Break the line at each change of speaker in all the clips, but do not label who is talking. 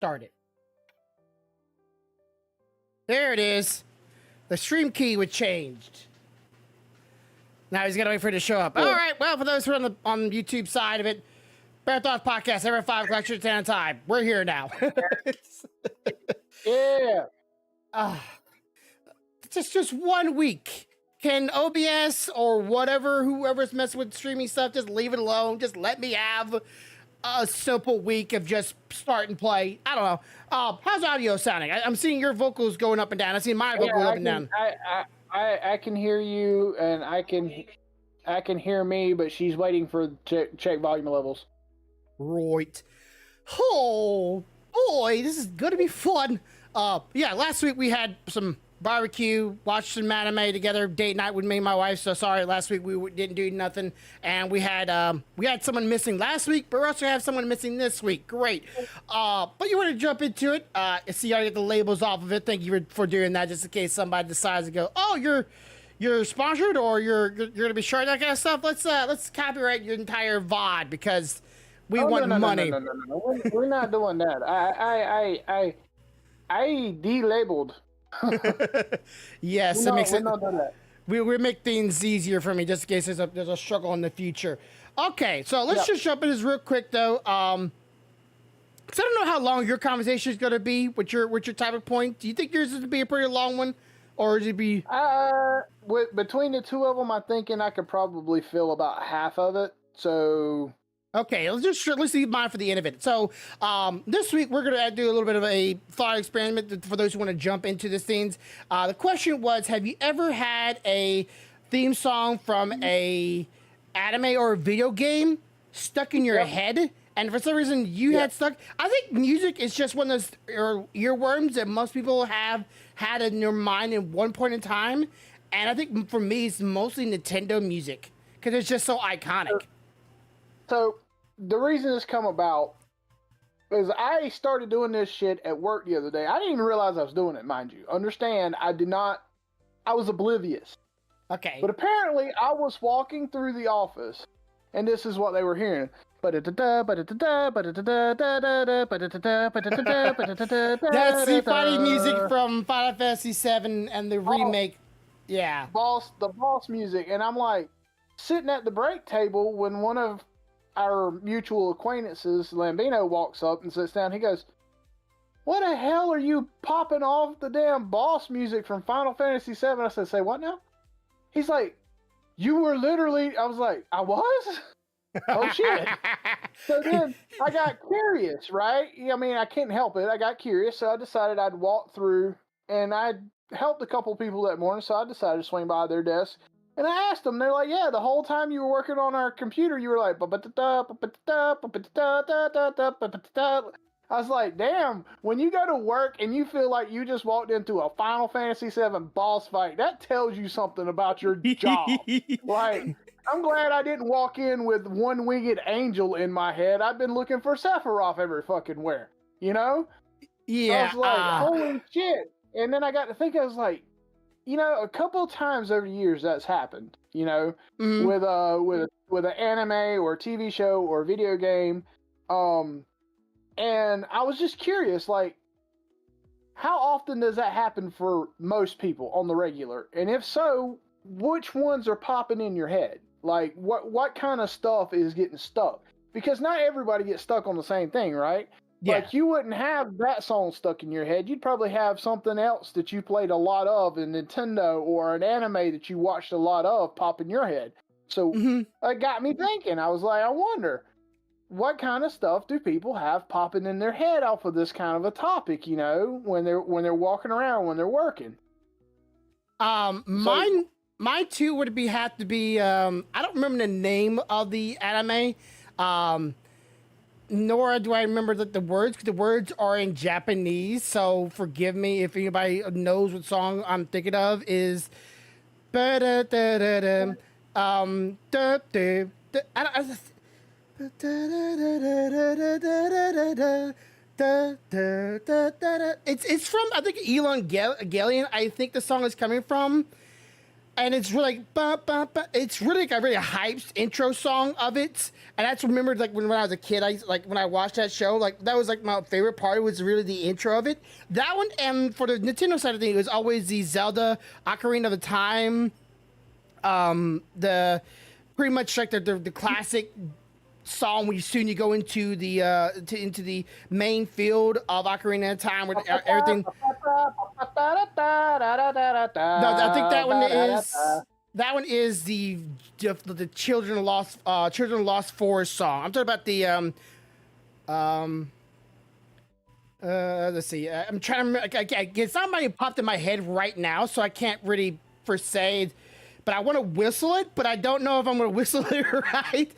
Start it. There it is. The stream key was changed. Now he's gonna wait for it to show up. Yeah. All right. Well, for those who are on the YouTube side of it, Bear Thoughts Podcast every 5 o'clock Eastern time. We're here now.
Yeah.
Just 1 week. Can OBS or whoever's messing with streaming stuff, just leave it alone. Just let me have a simple week of just start and play. I don't know. How's audio sounding? I'm seeing your vocals going up and down. I see my vocals up and down.
I can hear you, and I can hear me, but she's waiting for check volume levels.
Right. Oh boy, this is gonna be fun. Yeah, last week we had some barbecue, watched some anime together, date night with me and my wife. So sorry, last week we didn't do nothing, and we had someone missing last week, but we also have someone missing this week. Great. But you want to jump into it? See how you get the labels off of it. Thank you for doing that, just in case somebody decides to go, oh, you're sponsored or you're gonna be short, that kind of stuff. Let's copyright your entire VOD because we want money.
No. We're not doing that. I delabeled.
Yes,
no,
it makes it.
Not doing that.
We make things easier for me just in case there's a struggle in the future. Okay, so let's just jump into this real quick though. Because I don't know how long your conversation is going to be with your type of point. Do you think yours is going to be a pretty long one, or is it be?
Between the two of them, I'm thinking I could probably fill about half of it. So.
Okay, let's leave mine for the end of it. So this week we're gonna do a little bit of a thought experiment for those who want to jump into the scenes. The question was, have you ever had a theme song from a anime or a video game stuck in your head? And for some reason you had stuck. I think music is just one of those earworms that most people have had in their mind at one point in time. And I think for me it's mostly Nintendo music because it's just so iconic.
So the reason this come about is I started doing this shit at work the other day. I didn't even realize I was doing it, mind you. Understand, I was oblivious.
Okay.
But apparently I was walking through the office and this is what they were hearing. That's the
fighting music from Final Fantasy VII and the remake. Yeah.
The boss music. And I'm like sitting at the break table when one of our mutual acquaintances, Lambino, walks up and sits down. He goes, "What the hell are you popping off the damn boss music from Final Fantasy VII?" I said, "Say what now?" He's like, "You were literally..." I was like, "I was?" Oh shit. So then I got curious, right? I mean, I can't help it. I got curious, so I decided I'd walk through, and I'd helped a couple people that morning, so I decided to swing by their desk. And I asked them, they're like, "Yeah, the whole time you were working on our computer, you were like, I was like, damn, when you go to work and you feel like you just walked into a Final Fantasy VII boss fight, that tells you something about your job." Like, I'm glad I didn't walk in with one-winged angel in my head. I've been looking for Sephiroth every fucking where, you know?
Yeah.
I was like, holy shit. And then I got to think, I was like, you know, a couple of times over the years that's happened, you know, with an anime or a TV show or a video game. And I was just curious, like, how often does that happen for most people on the regular? And if so, which ones are popping in your head? Like, what kind of stuff is getting stuck? Because not everybody gets stuck on the same thing, right? Yeah. Like, you wouldn't have that song stuck in your head. You'd probably have something else that you played a lot of in Nintendo or an anime that you watched a lot of pop in your head. So it got me thinking. I was like, I wonder, what kind of stuff do people have popping in their head off of this kind of a topic, you know, when they're walking around, when they're working?
Mine too would have to be, I don't remember the name of the anime. Nor do I remember the words, because the words are in Japanese. So forgive me if anybody knows what song I'm thinking of. Is it's from, I think, Elon Gallion. I think the song is coming from. and it's really like, it's really like a really hyped intro song of it. And that's remembered like when I was a kid, when I watched that show, like that was like my favorite part was really the intro of it. That one, and for the Nintendo side of things, it was always the Zelda Ocarina of the Time, the pretty much like the classic song when you go into the into the main field of Ocarina of Time with everything. No, I think that one is the Children of Lost Forest song. I'm talking about the let's see. I'm trying to remember. It's not somebody popped in my head right now, so I can't really per se. But I want to whistle it, but I don't know if I'm going to whistle it right.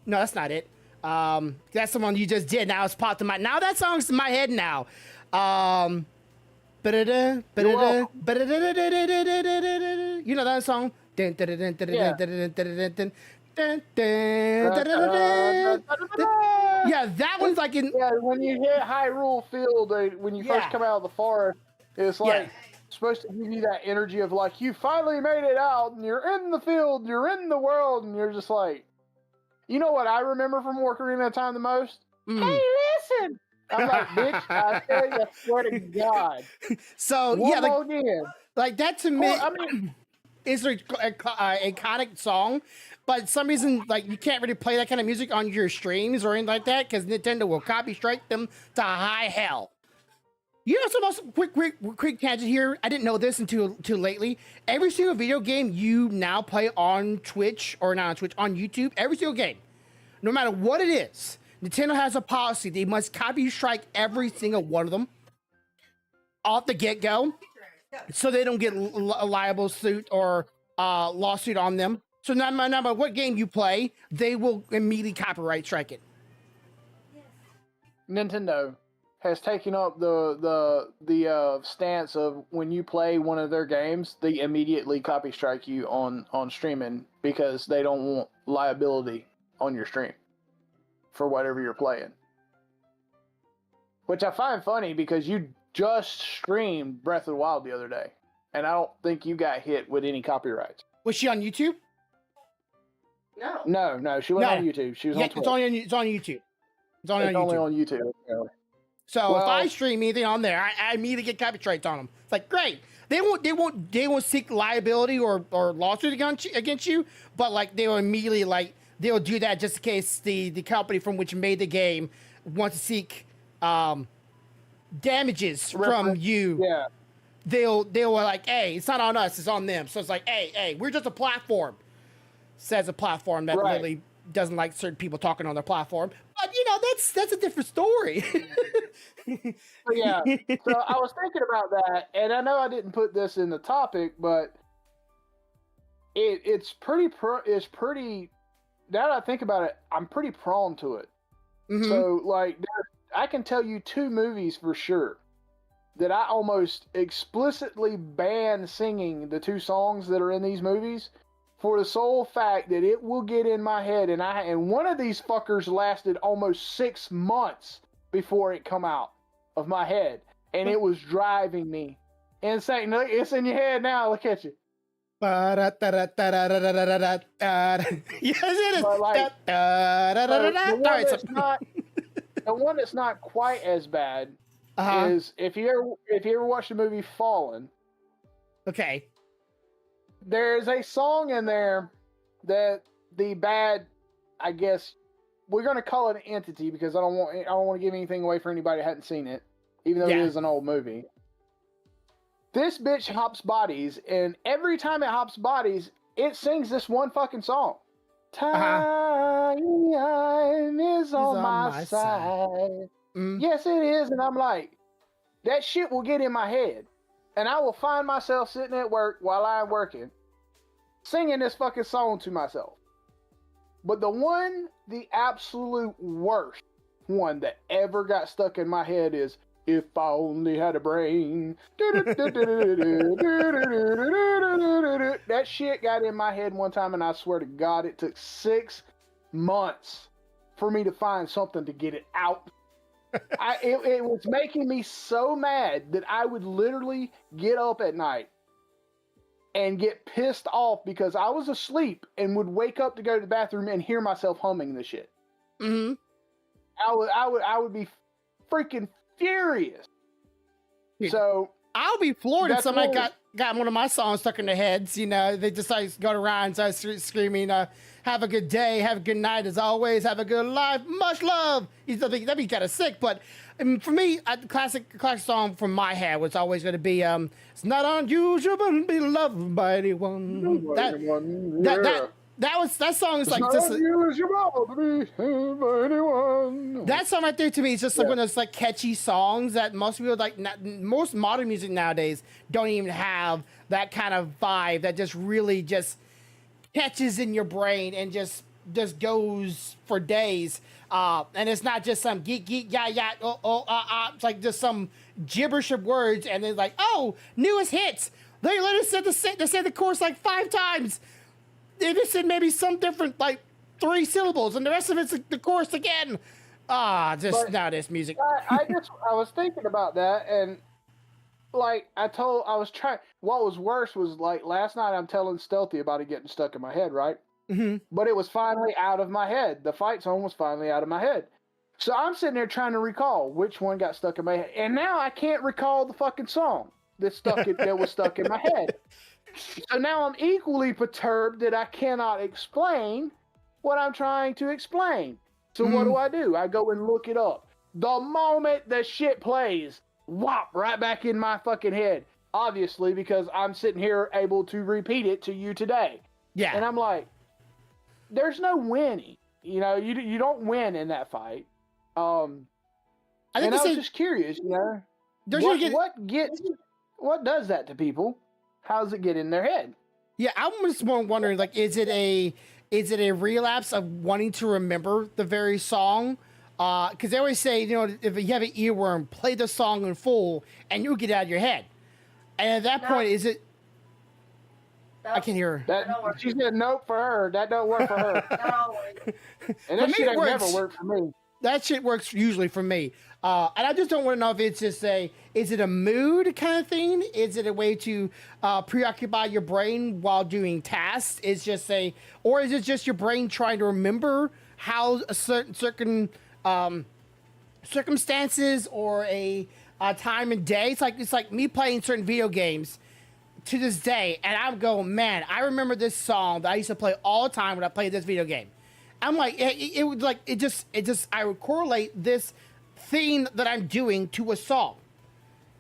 No, that's not it. That's the one you just did. Now it's popped in my. Now that song's in my head now. You know that song? Yeah, that one's like in.
Yeah, when you hit Hyrule Field, when you first come out of the forest, it's like supposed to give you that energy of like you finally made it out, and you're in the field, you're in the world, and you're just like, you know what I remember from Ocarina of Time the most? Hey, listen. I'm like, bitch, I tell you, I swear to God.
So like that to me, I mean, is an iconic song, but some reason like you can't really play that kind of music on your streams or anything like that because Nintendo will copy strike them to high hell. You know, some also quick tangent here. I didn't know this until lately. Every single video game you now play on Twitch or not on Twitch on YouTube, every single game, no matter what it is. Nintendo has a policy. They must copy strike every single one of them off the get-go so they don't get a liable suit or lawsuit on them. So no matter what game you play, they will immediately copyright strike it.
Nintendo has taken up the stance of when you play one of their games, they immediately copy strike you on streaming because they don't want liability on your stream for whatever you're playing. Which I find funny because you just streamed Breath of the Wild the other day, and I don't think you got hit with any copyrights.
Was she on YouTube?
No, she wasn't on YouTube. She was on Twitch.
It's on YouTube. It's only
on YouTube.
So if I stream anything on there, I immediately get copyrights on them. It's like great. They won't seek liability or lawsuit against you, but like they will immediately they'll do that just in case the company from which made the game wants to seek damages from you.
Yeah.
They'll like, hey, it's not on us, it's on them. So it's like, hey, we're just a platform. Says a platform that really doesn't like certain people talking on their platform. But you know, that's a different story.
Yeah. So I was thinking about that, and I know I didn't put this in the topic, but it's pretty. Now that I think about it, I'm pretty prone to it. Mm-hmm. So like, I can tell you 2 movies for sure that I almost explicitly ban singing the 2 songs that are in these movies. For the sole fact that it will get in my head, and one of these fuckers lasted almost 6 months before it come out of my head, and it was driving me insane. Look, it's in your head now. Look at you.
Yes, it is.
Like, the one that's not quite as bad is if you ever watched the movie Fallen.
Okay.
There's a song in there that the bad, I guess, we're gonna call it an entity because I don't want to give anything away for anybody that hadn't seen it, even though it is an old movie. This bitch hops bodies, and every time it hops bodies, it sings this one fucking song. Time is on my side. Yes, it is, and I'm like, that shit will get in my head. And I will find myself sitting at work while I'm working, singing this fucking song to myself. But the absolute worst one that ever got stuck in my head is, if I only had a brain. That shit got in my head one time, and I swear to God, it took 6 months for me to find something to get it out. It was making me so mad that I would literally get up at night and get pissed off because I was asleep and would wake up to go to the bathroom and hear myself humming the shit.
Mm-hmm.
I would be freaking furious. So
I'll be floored if somebody
one.
got one of my songs stuck in their heads. You know, they just like go around and start screaming, "Have a good day, have a good night, as always, have a good life, much love." That'd be kind of sick. But for me, the classic song from my head was always going to be, "It's not unusual to be loved by anyone." That song is like just that song right there to me is just like one of those like catchy songs that most people like. Most modern music nowadays don't even have that kind of vibe that just really just catches in your brain and just goes for days. And it's not just some geek yeah it's like just some gibberish of words and then like, oh, newest hits. They literally said the chorus like 5 times. They just said maybe some different, like 3 syllables, and the rest of it's the chorus again. Nowadays music.
I was thinking about that, and like what was worse was like last night I'm telling Stealthy about it getting stuck in my head, right?
Mm-hmm.
But it was finally out of my head. The fight song was finally out of my head. So I'm sitting there trying to recall which one got stuck in my head, and now I can't recall the fucking song that was stuck in my head. So now I'm equally perturbed that I cannot explain what I'm trying to explain. So what do? I go and look it up. The moment the shit plays, whop, right back in my fucking head. Obviously, because I'm sitting here able to repeat it to you today.
Yeah.
And I'm like, there's no winning. You know, you don't win in that fight. I was just curious, you know. What does that to people? How does it get in their head?
Yeah, I'm just more wondering, like, is it a relapse of wanting to remember the very song? Because they always say, you know, if you have an earworm, play the song in full, and you'll get it out of your head. And at that point, is it?
Nope.
I can hear
her. She said nope for her. That don't work for her.
No.
And that shit ain't never worked for me.
That shit works usually for me. And I just don't want to know if it's just is it a mood kind of thing? Is it a way to preoccupy your brain while doing tasks? Or is it just your brain trying to remember how a certain circumstances or a time and day? It's like me playing certain video games to this day, and I'm going, man, I remember this song that I used to play all the time when I played this video game. I'm like, it would like, it just, I would correlate this thing that I'm doing to a song.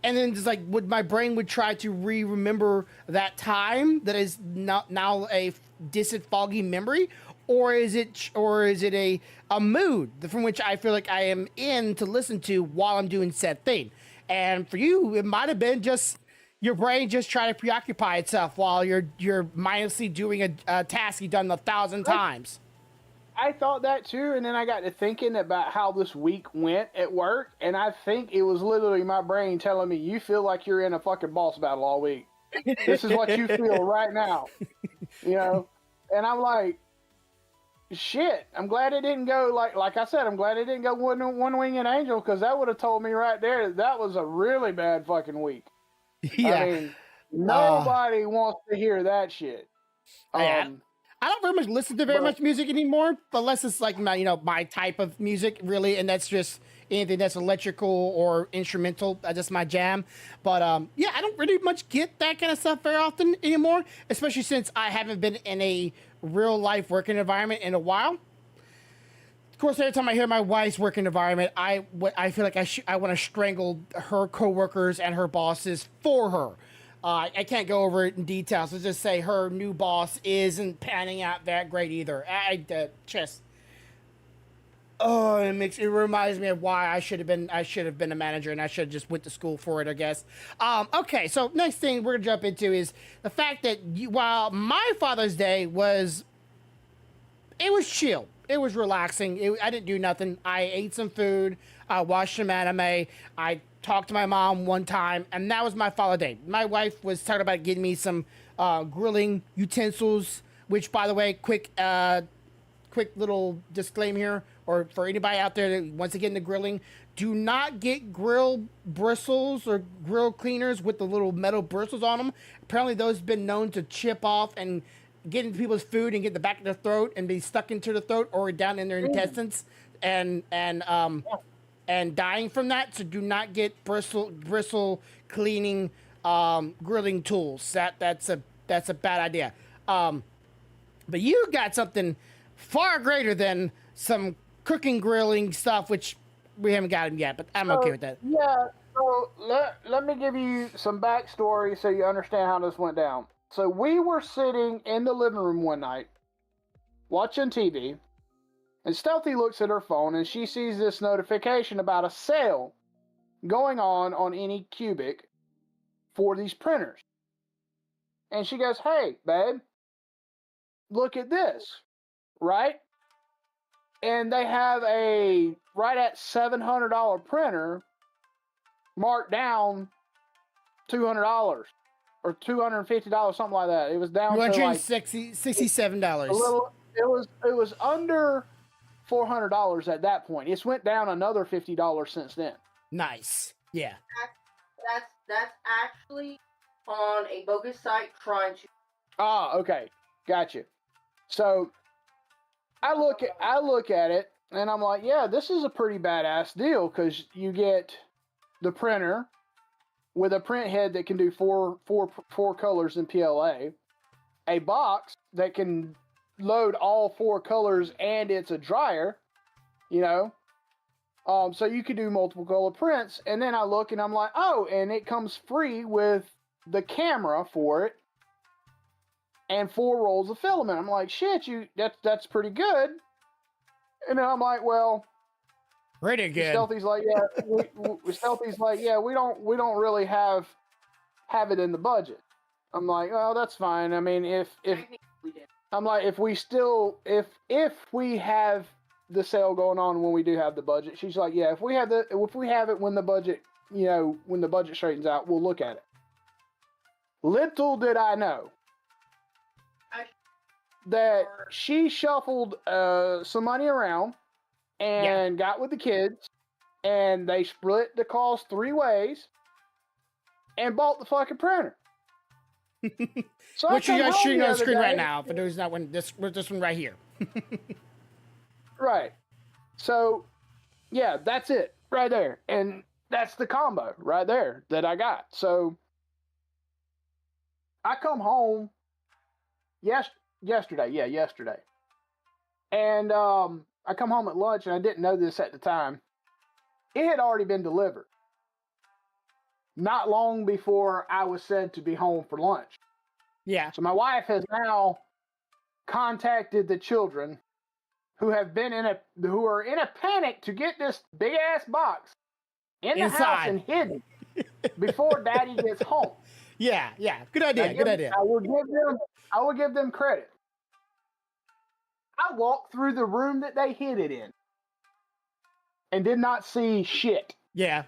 And then just like, my brain would try to remember that time that is now a distant, foggy memory, or is it a mood from which I feel like I am in to listen to while I'm doing said thing. And for you, it might have been just your brain just trying to preoccupy itself while you're mindlessly doing a task you've done 1,000 times.
I thought that too, and then I got to thinking about how this week went at work, and I think it was literally my brain telling me, you feel like you're in a fucking boss battle all week. This is what you feel right now. You know? And I'm like, shit, I'm glad it didn't go, like I said, I'm glad it didn't go one-winged angel, because that would have told me right there that was a really bad fucking week.
Yeah.
I mean, nobody wants to hear that shit.
I don't very much listen to very much music anymore, unless it's like my type of music, really, and that's just anything that's electrical or instrumental. That's just my jam. But yeah, I don't really much get that kind of stuff very often anymore, especially since I haven't been in a real life working environment in a while. Of course, every time I hear my wife's working environment, I feel like I want to strangle her coworkers and her bosses for her. I can't go over it in detail, so just say her new boss isn't panning out that great either. It reminds me of why I should have been a manager, and I should have just went to school for it, I guess. Okay, so next thing we're gonna jump into is the fact that while my Father's Day was chill, it was relaxing. I didn't do nothing. I ate some food. I watched some anime. I talked to my mom one time, and that was my Father's Day. My wife was talking about getting me some grilling utensils, which, by the way, quick little disclaimer here, or for anybody out there that wants to get into grilling, do not get grill bristles or grill cleaners with the little metal bristles on them. Apparently, those have been known to chip off and get into people's food and get the back of their throat and be stuck into the throat or down in their intestines and dying from that. So do not get bristle cleaning grilling tools. That's a bad idea. But you got something far greater than some cooking grilling stuff, which we haven't got them yet, but I'm okay with that.
Yeah, so let me give you some backstory so you understand how this went down. So we were sitting in the living room one night watching TV, and Stealthy looks at her phone and she sees this notification about a sale going on any cubic for these printers. And she goes, "Hey, babe, look at this," right? And they have a right at $700 printer marked down $200 or $250, something like that. It was down to like
$267.
a little. It was under $400 at that point. It's went down another $50 since then.
Nice. Yeah.
That's actually on a bogus site trying to.
Ah, okay, gotcha. So I look at it and I'm like, yeah, this is a pretty badass deal because you get the printer with a print head that can do four colors in PLA, a box that can load all 4 colors, and it's a dryer, so you could do multiple color prints. And then I look and I'm like, oh, and it comes free with the camera for it and 4 rolls of filament. I'm like, shit, that's pretty good. And then I'm like, well,
pretty good.
Stealthy's like, yeah, we don't really have it in the budget. I'm like, oh, that's fine. I mean, if I'm like, if we have the sale going on when we do have the budget, she's like, yeah, if we have it when the budget, when the budget straightens out, we'll look at it. Little did I know that she shuffled some money around and got with the kids, and they split the cost 3 ways and bought the fucking printer. So
which you guys shooting on the screen right now, for those not when this one right here.
Right. So yeah, that's it right there. And that's the combo right there that I got. So I come home yesterday. And I come home at lunch, and I didn't know this at the time. It had already been delivered. Not long before I was said to be home for lunch.
Yeah.
So my wife has now contacted the children who are in a panic to get this big ass box in the house and hidden before Daddy gets home.
Yeah. Good idea.
I will give them credit. I walked through the room that they hid it in and did not see shit.
Yeah.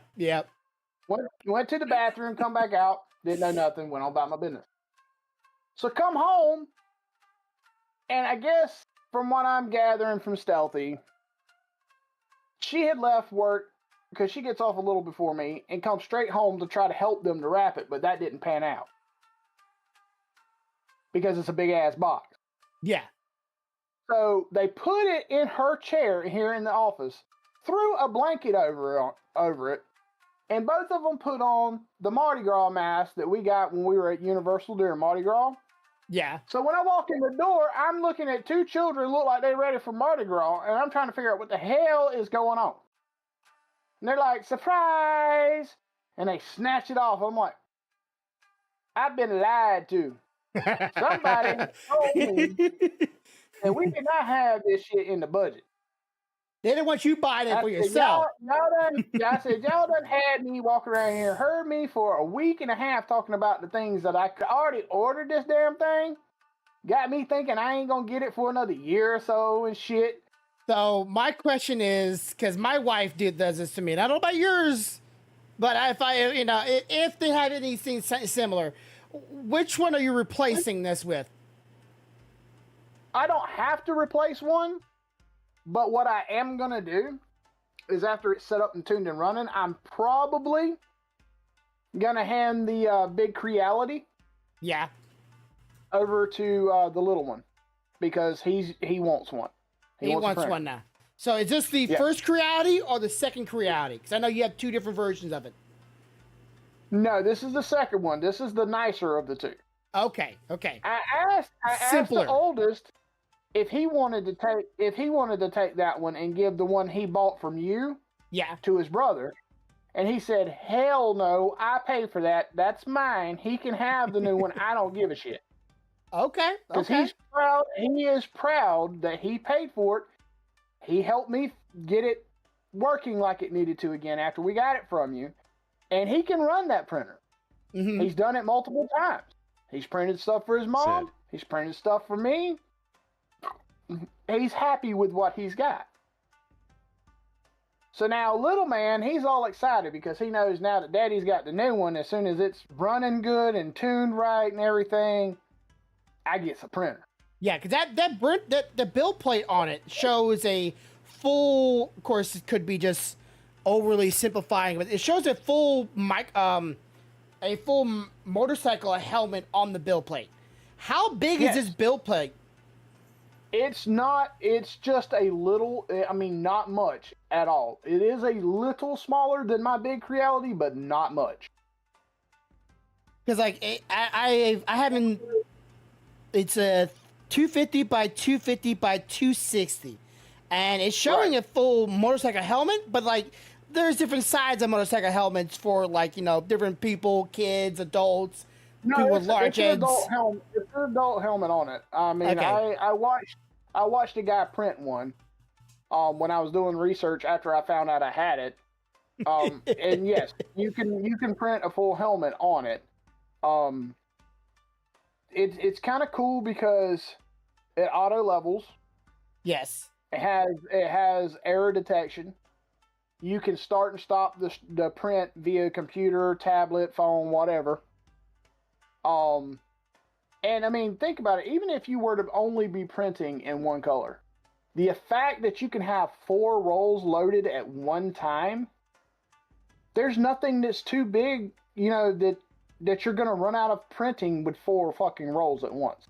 Went to the bathroom, come back out, didn't know nothing, went on about my business. So come home, and I guess from what I'm gathering from Stealthy, she had left work because she gets off a little before me and comes straight home to try to help them to wrap it, but that didn't pan out because it's a big ass box.
Yeah.
So they put it in her chair here in the office, threw a blanket over it, and both of them put on the Mardi Gras mask that we got when we were at Universal during Mardi Gras.
Yeah.
So when I walk in the door, I'm looking at 2 children look like they're ready for Mardi Gras, and I'm trying to figure out what the hell is going on. And they're like, surprise! And they snatch it off. I'm like, I've been lied to. Somebody told me that we did not have this shit in the budget.
They didn't want you buying it for yourself.
I said, y'all done had me walk around here, heard me for a week and a half talking about the things that I already ordered this damn thing. Got me thinking I ain't gonna get it for another year or so and shit.
So my question is, because my wife does this to me, and I don't know about yours, but if they had anything similar, which one are you replacing this with?
I don't have to replace one. But what I am going to do is after it's set up and tuned and running, I'm probably gonna hand the big Creality
Yeah.
over to the little one because he wants one.
He wants one now. So is this the first Creality or the second Creality? Because I know you have two different versions of it.
No, this is the second one. This is the nicer of the two.
Okay.
I asked the oldest if he wanted to take that one and give the one he bought from you to his brother. And he said, hell no, I paid for that. That's mine. He can have the new one. I don't give a shit.
Okay.
Because he's proud. He is proud that he paid for it. He helped me get it working like it needed to again after we got it from you. And he can run that printer.
Mm-hmm.
He's done it multiple times. He's printed stuff for his mom. He's printed stuff for me. He's happy with what he's got. So now, little man, he's all excited because he knows now that Daddy's got the new one. As soon as it's running good and tuned right and everything, I get a printer.
Yeah, because the build plate on it shows a full. Of course, it could be just overly simplifying, but it shows a full motorcycle helmet on the build plate. How big is this build plate?
It's not, it's just a little, I mean, not much at all. It is a little smaller than my big Creality, but not much.
Because, like, I haven't, it's a 250 by 250 by 260. And it's showing a full motorcycle helmet, but, like, there's different sides of motorcycle helmets for, like, you know, different people, kids, adults, people with large heads.
It's an adult helmet on it. I mean, okay. I watched a guy print one when I was doing research after I found out I had it. And yes, you can print a full helmet on it. It's kind of cool because it auto levels.
Yes.
It has error detection. You can start and stop the print via computer, tablet, phone, whatever. And I mean, think about it. Even if you were to only be printing in one color, the fact that you can have 4 rolls loaded at one time, there's nothing that's too big, you know, that you're going to run out of printing with 4 fucking rolls at once.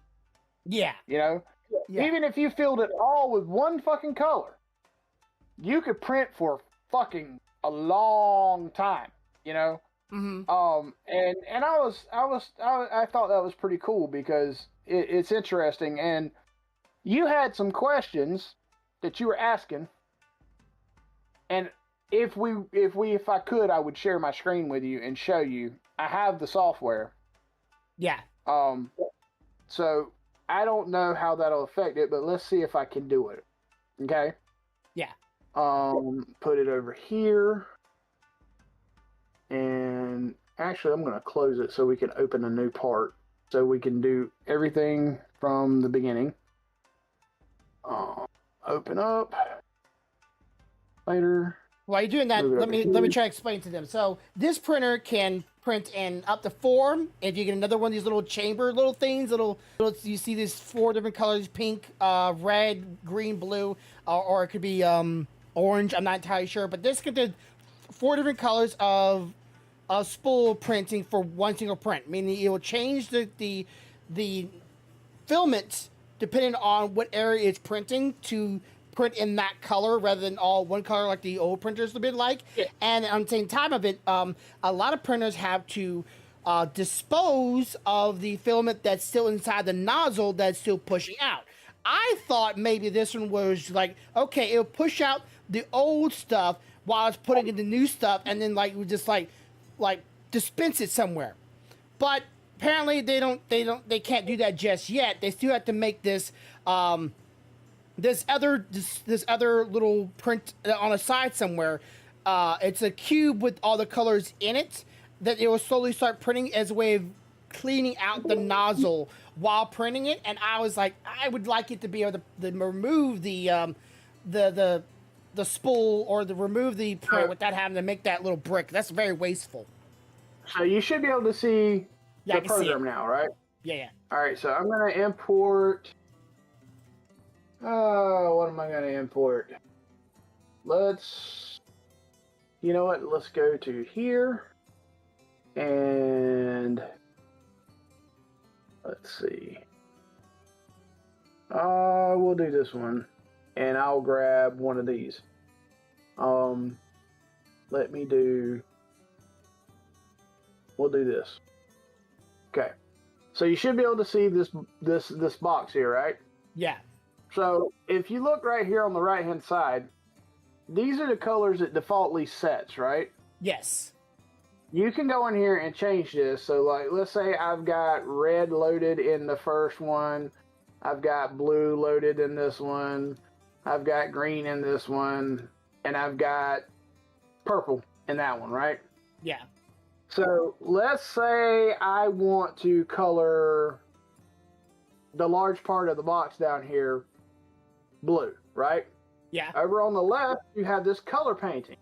Yeah.
You know? Yeah. Even if you filled it all with one fucking color, you could print for fucking a long time, you know?
Mm-hmm.
And I thought that was pretty cool because it's interesting. And you had some questions that you were asking, and if I could, I would share my screen with you and show you. I have the software.
Yeah.
So I don't know how that'll affect it, but let's see if I can do it. Okay.
Yeah.
Put it over here. And actually, I'm going to close it so we can open a new part. So we can do everything from the beginning. Open up. Later.
While you're doing that, let me try to explain to them. So this printer can print in up to 4. If you get another one of these little chamber little things, you see these 4 different colors: pink, red, green, blue, or it could be orange. I'm not entirely sure, but this could do 4 different colors of spool printing for one single print, meaning it will change the filament depending on what area it's printing to print in that color rather than all one color like the old printers have been like. Yeah. And on the same time of it, a lot of printers have to dispose of the filament that's still inside the nozzle that's still pushing out. I thought maybe this one was like, okay, it'll push out the old stuff while it's putting in the new stuff, and then like we just like dispense it somewhere. But apparently they can't do that just yet. They still have to make this this other little print on a side somewhere. It's a cube with all the colors in it that it will slowly start printing as a way of cleaning out the nozzle while printing it. And I was like, I would like it to be able to remove the spool or remove the print without having to make that little brick. That's very wasteful.
So you should be able to see the program now, right?
Yeah.
All right, so I'm going to import. What am I going to import? Let's you know what? Let's go to here. And let's see. We'll do this one. And I'll grab one of these. Let me do... We'll do this. Okay. So you should be able to see this box here, right?
Yeah.
So if you look right here on the right-hand side, these are the colors it defaultly sets, right?
Yes.
You can go in here and change this. So like, let's say I've got red loaded in the first one. I've got blue loaded in this one. I've got green in this one. And I've got purple in that one, right?
Yeah.
So let's say I want to color the large part of the box down here blue, right?
Yeah.
Over on the left, you have this color painting.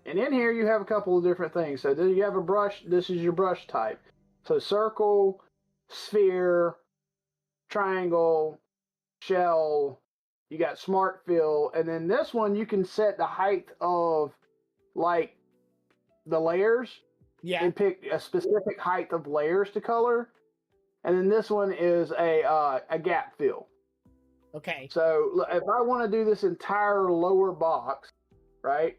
And in here, you have a couple of different things. So you have a brush. This is your brush type. So circle, sphere, triangle, shell. You got smart fill. And then this one, you can set the height of, like, the layers.
Yeah.
And pick a specific height of layers to color. And then this one is a gap fill.
Okay.
So if I want to do this entire lower box, right,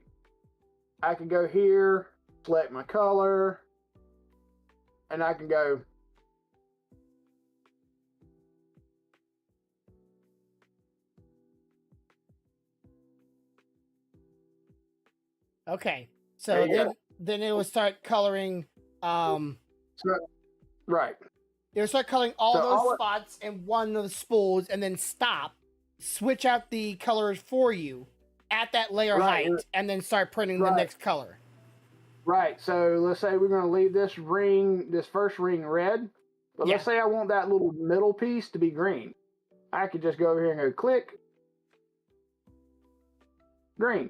I can go here, select my color, and I can go.
Okay. So then it will start coloring.
Right.
It will start coloring all
So
those spots in one of the spools, and then stop, switch out the colors for you at that layer height, and then start printing the next color.
Right. So let's say we're going to leave this first ring red, but let's say I want that little middle piece to be green. I could just go over here and go click, green.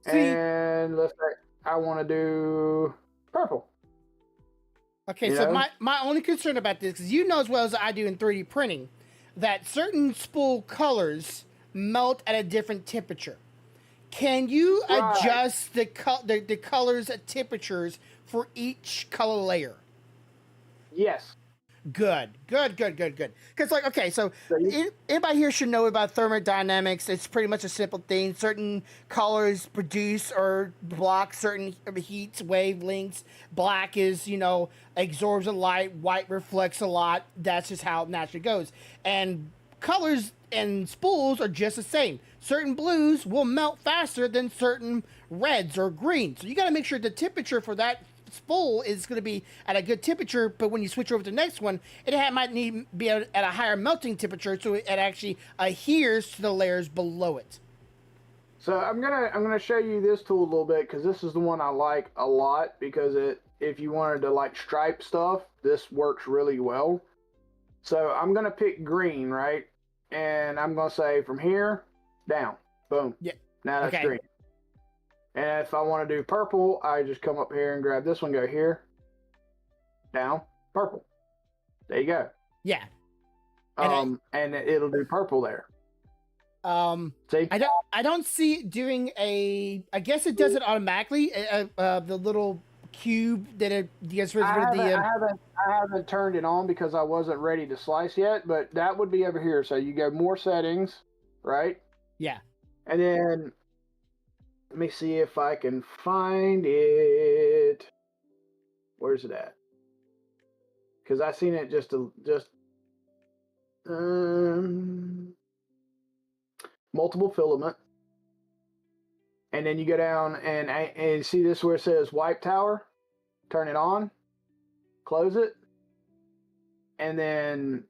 See,
and let's say I want to do purple.
Okay, so my only concern about this, because you know as well as I do in 3D printing, that certain spool colors melt at a different temperature. Can you adjust the colors at temperatures for each color layer?
Yes.
Good. Because, like, okay, so anybody here should know about thermodynamics. It's pretty much a simple thing. Certain colors produce or block certain heat wavelengths. Black is, absorbs a light. White reflects a lot. That's just how it naturally goes. And colors and spools are just the same. Certain blues will melt faster than certain reds or greens. So you got to make sure the temperature for that spool is going to be at a good temperature, but when you switch over to the next one, it might need to be at a higher melting temperature, so it actually adheres to the layers below it.
So I'm gonna show you this tool a little bit, because this is the one I like a lot, because if you wanted to like stripe stuff, this works really well. So I'm gonna pick green, right? And I'm gonna say from here down, boom.
Yeah.
Now that's green. And if I want to do purple, I just come up here and grab this one, go here, down, purple. There you go.
Yeah.
And it'll do purple there. See?
I don't see it doing I guess it does it automatically. The little cube that it gets rid of
I haven't turned it on because I wasn't ready to slice yet, but that would be over here. So you go more settings, right?
Yeah.
And then let me see if I can find it. Where's it at? Because I seen it just multiple filament. And then you go down and see this where it says wipe tower. Turn it on. Close it. And then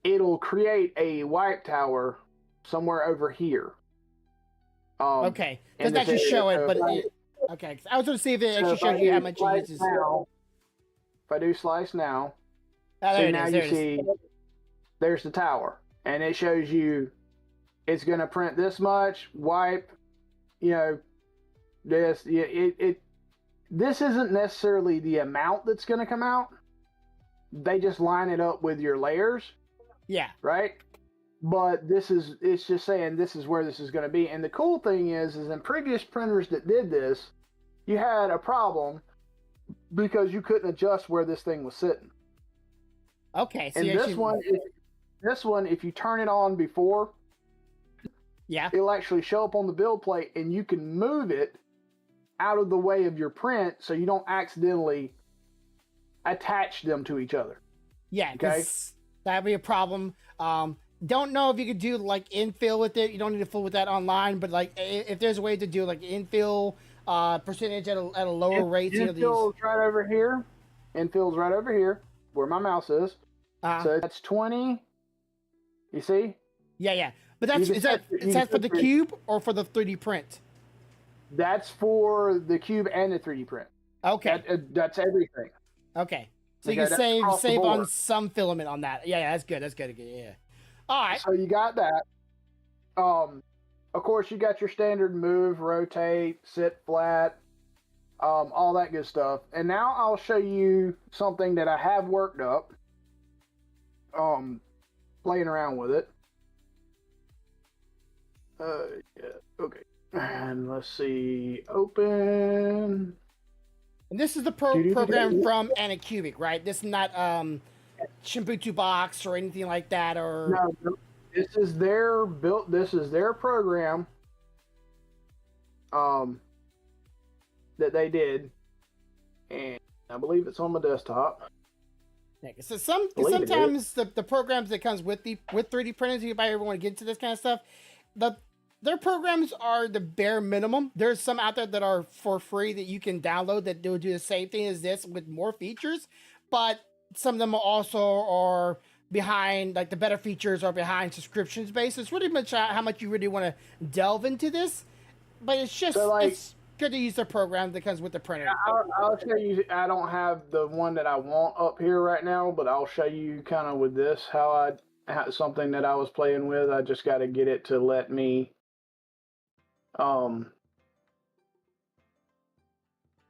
it'll create a wipe tower somewhere over here.
Okay, doesn't actually show it, but okay. I was going to see if it actually shows you how much it uses.
If I do slice now,
there
now you see there's the tower, and it shows you it's going to print this much. Wipe, this. This isn't necessarily the amount that's going to come out. They just line it up with your layers.
Yeah.
Right. But it's just saying this is where this is going to be. And the cool thing is in previous printers that did this, you had a problem because you couldn't adjust where this thing was sitting.
Okay. So
And this one, if you turn it on before,
yeah,
it'll actually show up on the build plate, and you can move it out of the way of your print so you don't accidentally attach them to each other.
yeah,
Okay.
That'd be a problem. Don't know if you could do like infill with it. You don't need to fool with that online, but like if there's a way to do like infill percentage at a lower rate.
Infill's right over here. Infill's right over here where my mouse is. So that's 20. You see?
Yeah. But is that for the cube or for the 3D print?
That's for the cube and the 3D print.
Okay.
That's everything.
Okay. So
Okay,
you can save on
board.
some filament on that. Yeah, that's good. Yeah. All right.
So you got that. Of course, you got your standard move, rotate, sit flat, all that good stuff. And now I'll show you something that I have worked up. Playing around with it. Yeah, okay. And let's see. Open.
And this is the program from Anycubic, right? This is not Shimputu Box or anything like that, or
No. This is their program. That they did, and I believe it's on my desktop.
Yeah, so sometimes the programs that comes with 3D printers, you might ever want to get into this kind of stuff. Their programs are the bare minimum. There's some out there that are for free that you can download that do the same thing as this with more features, but some of them also are behind, like the better features are behind subscriptions based. It's really much how much you really want to delve into this, but it's just it's good to use the program that comes with the printer.
I'll show you. I don't have the one that I want up here right now, but I'll show you kind of with this something that I was playing with. I just got to get it to let me.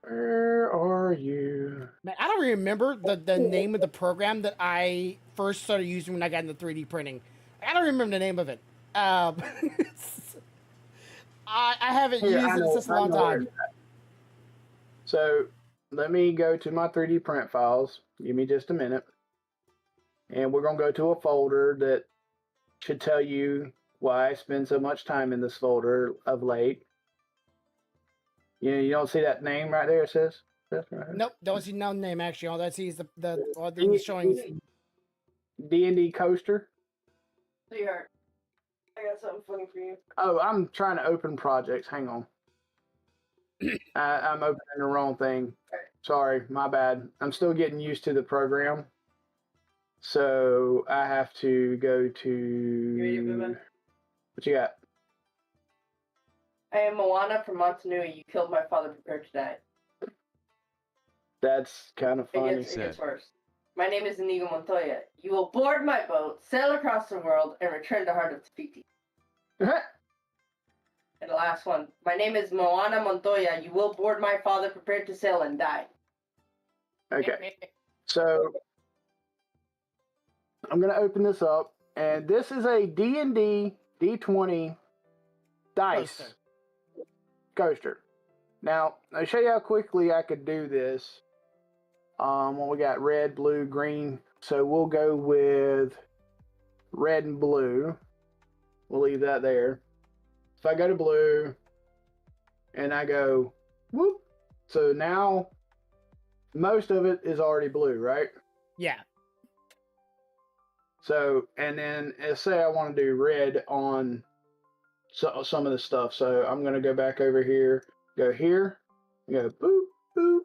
Where are you?
Man, I don't remember the name of the program that I first started using when I got into 3D printing. I don't remember the name of it. I haven't used it in such a long time.
So let me go to my 3D print files. Give me just a minute. And we're going to go to a folder that should tell you why I spend so much time in this folder of late. You don't see that name right there, it says?
Nope, don't see no name actually. All that see is the showing
D&D coaster.
Sweetheart, I got something funny for you.
Oh, I'm trying to open projects. Hang on. I'm opening the wrong thing. Sorry, my bad. I'm still getting used to the program. So I have to go to... What you got?
I am Moana from Montanui. You killed my father, prepare to die.
That's kind of funny.
It gets worse. My name is Inigo Montoya. You will board my boat, sail across the world, and return to Heart of Tafiti. And the last one. My name is Moana Montoya. You will board my father, prepared to sail, and die.
Okay. So I'm going to open this up, and this is a D&D D20 dice coaster. Now, I'll show you how quickly I could do this. Well, we got red, blue, green. So we'll go with red and blue. We'll leave that there. If I go to blue and I go whoop, so now most of it is already blue, right?
Yeah.
So, and then say I want to do red on some of the stuff. So I'm going to go back over here, go here, go boop, boop.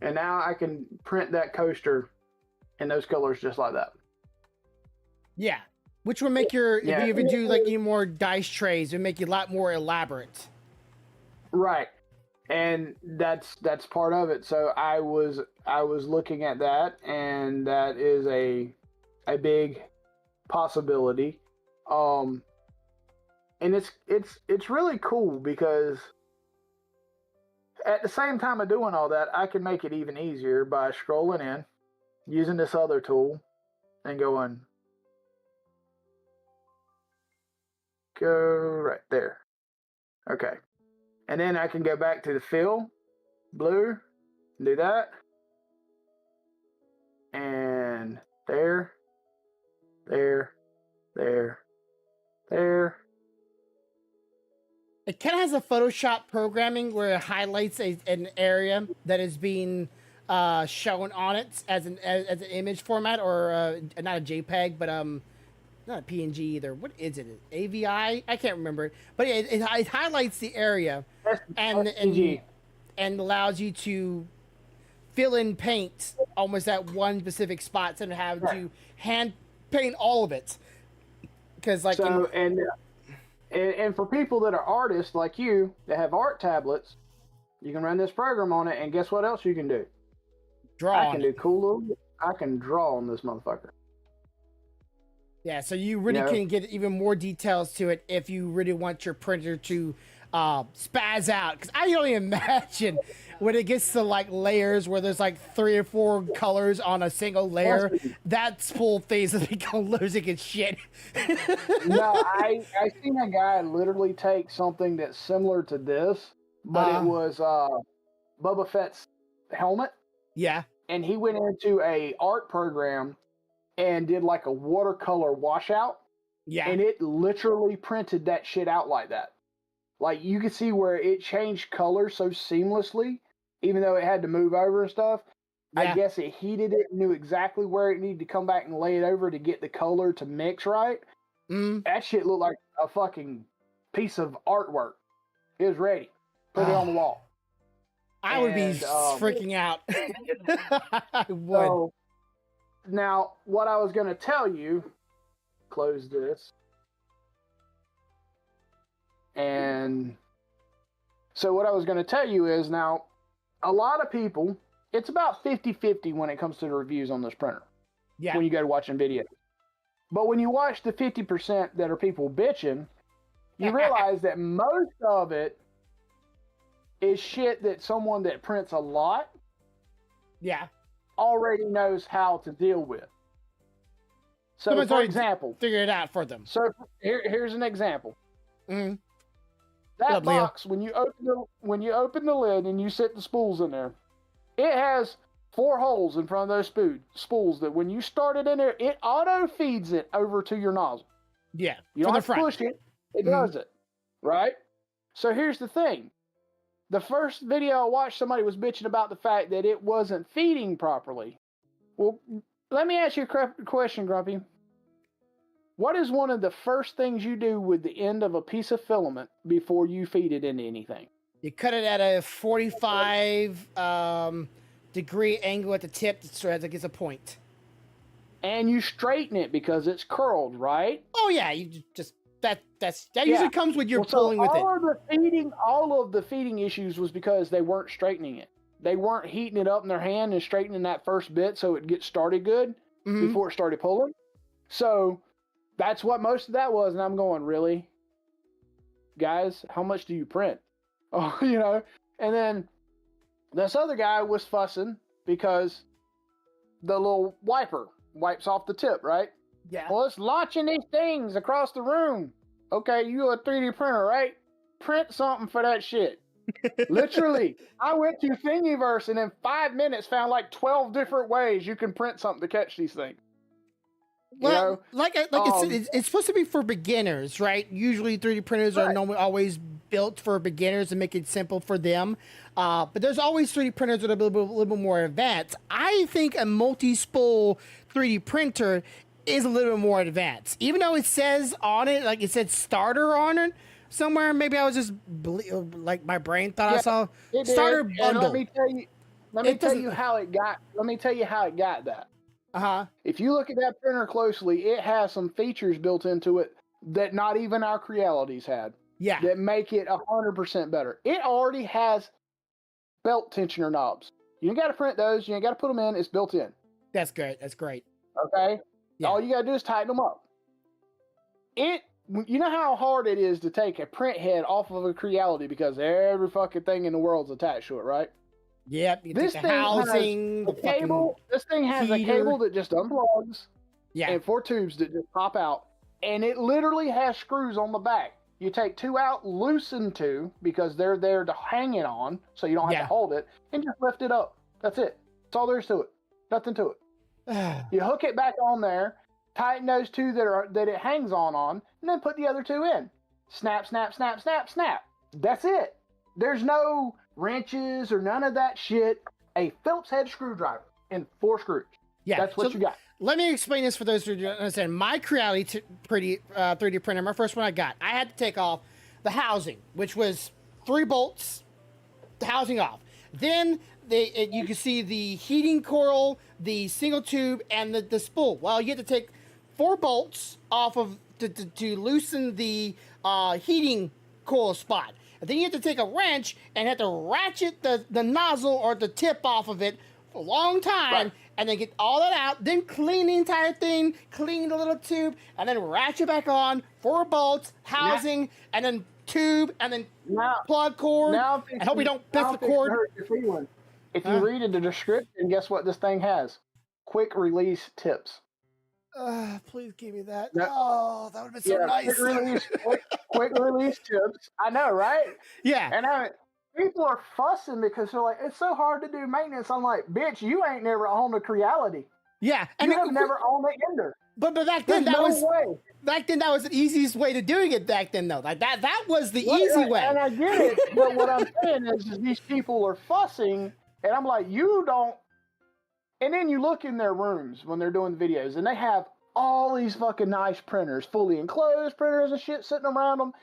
And now I can print that coaster in those colors just like that.
Yeah. Which would make if you even do like any more dice trays, it would make you a lot more elaborate.
Right. And that's part of it. So I was looking at that, and that is a big possibility. And it's really cool because at the same time of doing all that, I can make it even easier by scrolling in, using this other tool, and go right there. Okay. And then I can go back to the fill, blue, do that. And there.
It kind of has a Photoshop programming where it highlights an area that is being shown on it as an image format, or not a JPEG, but not a PNG either. What is it? AVI? I can't remember. But it highlights the area and allows you to fill in paint almost at one specific spot instead of having to hand paint all of it. Because like
and for people that are artists like you that have art tablets, you can run this program on it, and guess what else you can do?
Draw.
I can draw on this motherfucker.
Yeah, so you really can get even more details to it if you really want your printer to spaz out. Because I can only imagine when it gets to like layers where there's like 3 or 4 colors on a single layer, that spool phase is become losing its shit.
No, I seen a guy literally take something that's similar to this, but it was Boba Fett's helmet.
Yeah.
And he went into a art program and did like a watercolor washout.
Yeah.
And it literally printed that shit out like that. Like you could see where it changed color so seamlessly, even though it had to move over and stuff. Yeah. I guess it heated it, knew exactly where it needed to come back and lay it over to get the color to mix right. That shit looked like a fucking piece of artwork. It was ready. Put it on the wall.
I would be freaking out. I would.
So, now, what I was going to tell you, close this. And so what I was going to tell you is now, a lot of people, it's about 50-50 when it comes to the reviews on this printer.
Yeah.
When you go to watching videos. But when you watch the 50% that are people bitching, you realize that most of it is shit that someone that prints a lot already knows how to deal with. So,
someone's
for example,
figure it out for them.
So here's an example.
Mm-hmm.
That box, when you open the lid and you set the spools in there, it has 4 holes in front of those spools that when you start it in there, it auto feeds it over to your nozzle.
Yeah,
you don't have to push it; it does it, right? So here's the thing: the first video I watched, somebody was bitching about the fact that it wasn't feeding properly. Well, let me ask you a question, Grumpy. What is one of the first things you do with the end of a piece of filament before you feed it into anything?
You cut it at a 45 degree angle at the tip so that it gets a point.
And you straighten it because it's curled, right?
Oh yeah, you just that usually comes with your pulling with it.
All of the feeding issues was because they weren't straightening it. They weren't heating it up in their hand and straightening that first bit so it gets started good before it started pulling. So that's what most of that was, and I'm going, really? Guys, how much do you print? Oh, and then this other guy was fussing because the little wiper wipes off the tip, right?
Yeah.
Well, it's launching these things across the room. Okay, you a 3D printer, right? Print something for that shit. Literally, I went to Thingiverse and in 5 minutes found like 12 different ways you can print something to catch these things.
Well, it's supposed to be for beginners, right? Usually 3D printers are normally always built for beginners and make it simple for them. But there's always 3D printers that are a little bit more advanced. I think a multi-spool 3D printer is a little bit more advanced. Even though it says on it, like it said starter on it somewhere, maybe I was just, like my brain thought I saw starter bundle.
Let me tell you how it got that. If you look at that printer closely, it has some features built into it that not even our Crealities had.
Yeah.
That make it 100% better. It already has belt tensioner knobs. You ain't got to print those. You ain't got to put them in. It's built in.
That's good. That's great.
Okay?
Yeah.
All you got to do is tighten them up. It you know how hard it is to take a print head off of a Creality because every fucking thing in the world's attached to it, right?
Yep. You
This
take
thing
the housing,
has
the
a cable. This thing has a
heater.
cable that just unplugs
Yeah.
and 4 tubes that just pop out, and it literally has screws on the back. You take 2 out, loosen 2 because they're there to hang it on, so you don't have to hold it, and just lift it up. That's it. That's all there is to it. Nothing to it. You hook it back on there, tighten those 2 that it hangs on, and then put the other 2 in. Snap, snap, snap, snap, snap. That's it. There's no wrenches or none of that shit. A Phillips head screwdriver and 4 screws.
Yeah.
That's what you got.
Let me explain this for those who don't understand. My Creality 3D printer, my first one I got, I had to take off the housing, which was 3 bolts, the housing off. Then you can see the heating coil, the single tube, and the spool. Well, you have to take 4 bolts off of to loosen the heating coil spot. And then you have to take a wrench and have to ratchet the nozzle or the tip off of it for a long time, right, and then get all that out, then clean the entire thing, clean the little tube, and then ratchet back on 4 bolts, housing, and then tube, and then plug cord. I hope we don't piss the cord.
If you read in the description, guess what this thing has? Quick release tips.
Please give me that. Oh, that would have been so nice.
Quick release tips. I know, right?
Yeah.
And people are fussing because they're like, it's so hard to do maintenance. I'm like, bitch, you ain't never owned a Creality.
Yeah.
And you have never owned an Ender.
But back then, that was the easiest way to doing it back then, though. Like that was the easy way.
And I get it. But what I'm saying is these people are fussing, and I'm like, you don't. And then you look in their rooms when they're doing videos, and they have all these fucking nice printers, fully enclosed printers and shit sitting around them,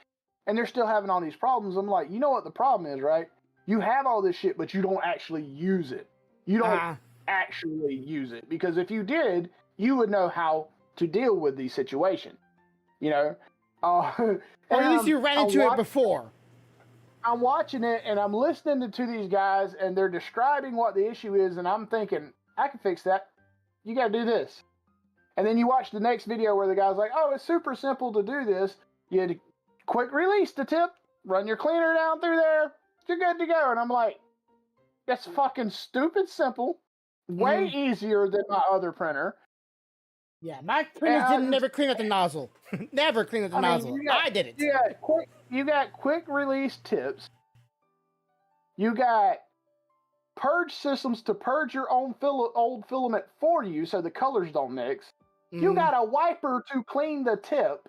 and they're still having all these problems. I'm like, you know what the problem is, right? You have all this shit, but you don't actually use it. You don't actually use it. Because if you did, you would know how to deal with these situations. You know? Or
at least you ran into it before.
I'm watching it, and I'm listening to these guys, and they're describing what the issue is, and I'm thinking, I can fix that. You got to do this. And then you watch the next video where the guy's like, oh, it's super simple to do this. You had to quick release the tip, run your cleaner down through there, you're good to go. And I'm like, that's fucking stupid simple. Way easier than my other printer.
Yeah, my printer didn't never clean up the nozzle. Never clean up the nozzle. I did it.
You got quick release tips. You got purge systems to purge your own old filament for you so the colors don't mix. You got a wiper to clean the tip.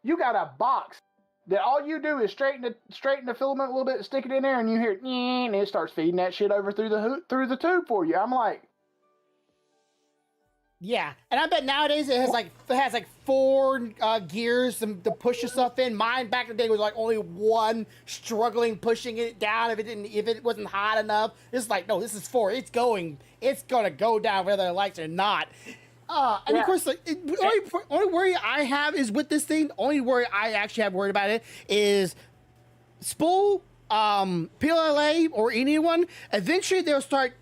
You got a box that all you do is straighten the filament a little bit, stick it in there, and you hear it, and it starts feeding that shit over through the tube for you. I'm like,
yeah, and I bet nowadays it has like 4 gears to push the stuff in. Mine back in the day was like only 1, struggling pushing it down if it wasn't hot enough. It's like, no, this is 4. It's gonna go down whether it likes it or not. And of course, like only worry I have is with this thing. The only worry I actually have worried about it is spool, PLA, or anyone. Eventually, they'll start